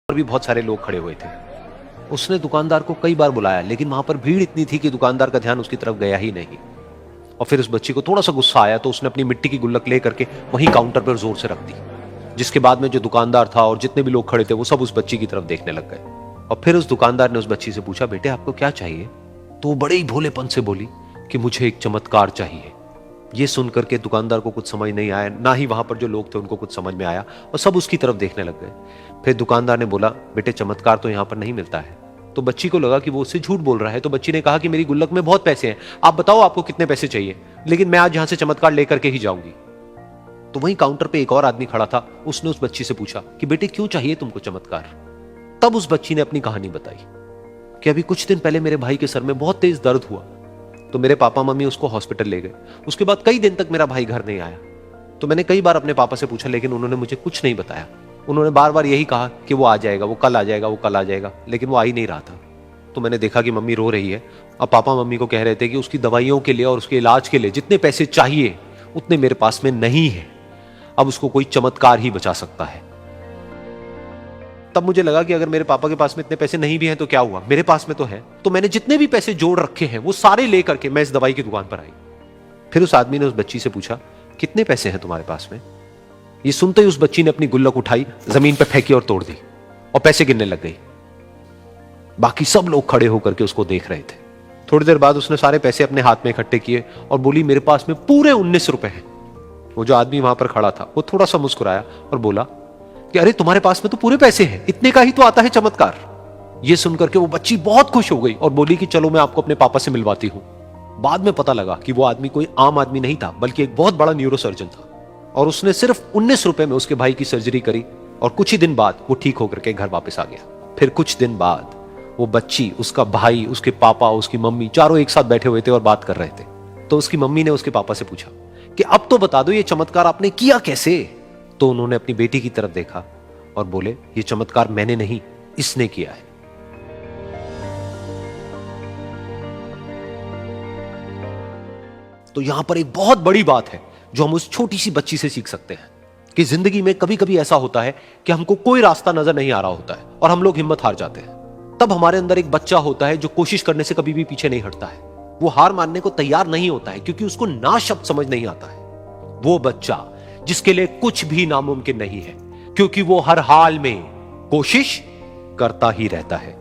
और भी बहुत सारे लोग खड़े हुए थे। उसने दुकानदार को कई बार बुलाया, लेकिन वहां पर भीड़ इतनी थी कि दुकानदार का ध्यान उसकी तरफ गया ही नहीं। और फिर उस बच्ची को थोड़ा सा गुस्सा आया तो उसने अपनी मिट्टी की गुल्लक लेकर के वहीं काउंटर पर जोर से रख दी, जिसके बाद में जो दुकानदार था और जितने भी लोग खड़े थे वो सब उस बच्ची की तरफ देखने लग गए। और फिर उस दुकानदार ने उस बच्ची से पूछा, बेटे आपको क्या चाहिए? तो वो बड़े ही भोलेपन से बोली कि मुझे एक चमत्कार चाहिए। ये सुनकर के दुकानदार को कुछ समझ नहीं आया, ना ही वहां पर जो लोग थे उनको कुछ समझ में आया, और सब उसकी तरफ देखने लग गए। फिर दुकानदार ने बोला, बेटे चमत्कार तो यहां पर नहीं मिलता है। तो बच्ची को लगा कि वो उससे झूठ बोल रहा है, तो बच्ची ने कहा कि मेरी गुल्लक में बहुत पैसे हैं, आप बताओ आपको कितने पैसे चाहिए, लेकिन मैं आज यहां से चमत्कार लेकर के ही जाऊंगी। तो वहीं काउंटर पे एक और आदमी खड़ा था, उसने उस बच्ची से पूछा कि बेटे क्यों चाहिए तुमको चमत्कार? तब उस बच्ची ने अपनी कहानी बताई कि अभी कुछ दिन पहले मेरे भाई के सर में बहुत तेज दर्द हुआ, तो मेरे पापा मम्मी उसको हॉस्पिटल ले गए। उसके बाद कई दिन तक मेरा भाई घर नहीं आया। तो मैंने कई बार अपने पापा से पूछा, लेकिन उन्होंने मुझे कुछ नहीं बताया। उन्होंने बार बार यही कहा कि वो आ जाएगा, वो कल आ जाएगा, वो कल आ जाएगा, लेकिन वो आ ही नहीं रहा था। तो मैंने देखा कि मम्मी रो रही है, और पापा मम्मी को कह रहे थे कि उसकी दवाइयों के लिए और उसके इलाज के लिए जितने पैसे चाहिए उतने मेरे पास में नहीं है, अब उसको कोई चमत्कार ही बचा सकता है। तब मुझे लगा कि अगर मेरे पापा के पास में इतने पैसे नहीं भी हैं तो क्या हुआ, मेरे पास में तो है। तो मैंने जितने भी पैसे जोड़ रखे हैं वो सारे लेकर के मैं इस दवाई की दुकान पर आई। फिर उस आदमी ने उस बच्ची से पूछा, कितने पैसे हैं तुम्हारे पास में? ये सुनते ही उस बच्ची ने अपनी गुल्लक उठाई, जमीन पर फेंकी और तोड़ दी, और पैसे गिनने लग गई। बाकी सब लोग खड़े होकर के उसको देख रहे थे। थोड़ी देर बाद उसने सारे पैसे अपने हाथ में इकट्ठे किए और बोली, मेरे पास में पूरे 19 रुपए हैं। वो जो आदमी वहां पर खड़ा था वो थोड़ा सा मुस्कुराया और बोला कि अरे तुम्हारे पास में तो पूरे पैसे हैं, इतने का ही तो आता है चमत्कार। ये सुनकर के वो बच्ची बहुत खुश हो गई और बोली कि चलो मैं आपको अपने पापा से मिलवाती हूं। बाद में पता लगा कि वो आदमी कोई आम आदमी नहीं था, बल्कि एक बहुत बड़ा न्यूरोसर्जन था, और उसने सिर्फ 19 रुपए में उसके भाई की सर्जरी करी, और कुछ ही दिन बाद वो ठीक होकर के घर वापस आ गया। फिर कुछ दिन बाद वो बच्ची, उसका भाई, उसके पापा, उसकी मम्मी चारों एक साथ बैठे हुए थे और बात कर रहे थे। तो उसकी मम्मी ने उसके पापा से पूछा कि अब तो बता दो ये चमत्कार आपने किया कैसे? तो उन्होंने अपनी बेटी की तरफ देखा और बोले, ये चमत्कार मैंने नहीं, इसने किया है। तो यहां पर एक बहुत बड़ी बात है जो हम उस छोटी सी बच्ची से सीख सकते हैं कि जिंदगी में कभी कभी ऐसा होता है कि हमको कोई रास्ता नजर नहीं आ रहा होता है और हम लोग हिम्मत हार जाते हैं। तब हमारे अंदर एक बच्चा होता है जो कोशिश करने से कभी भी पीछे नहीं हटता है। वो हार मानने को तैयार नहीं होता है क्योंकि उसको ना शब्द समझ नहीं आता है। वो बच्चा जिसके लिए कुछ भी नामुमकिन नहीं है, क्योंकि वो हर हाल में कोशिश करता ही रहता है।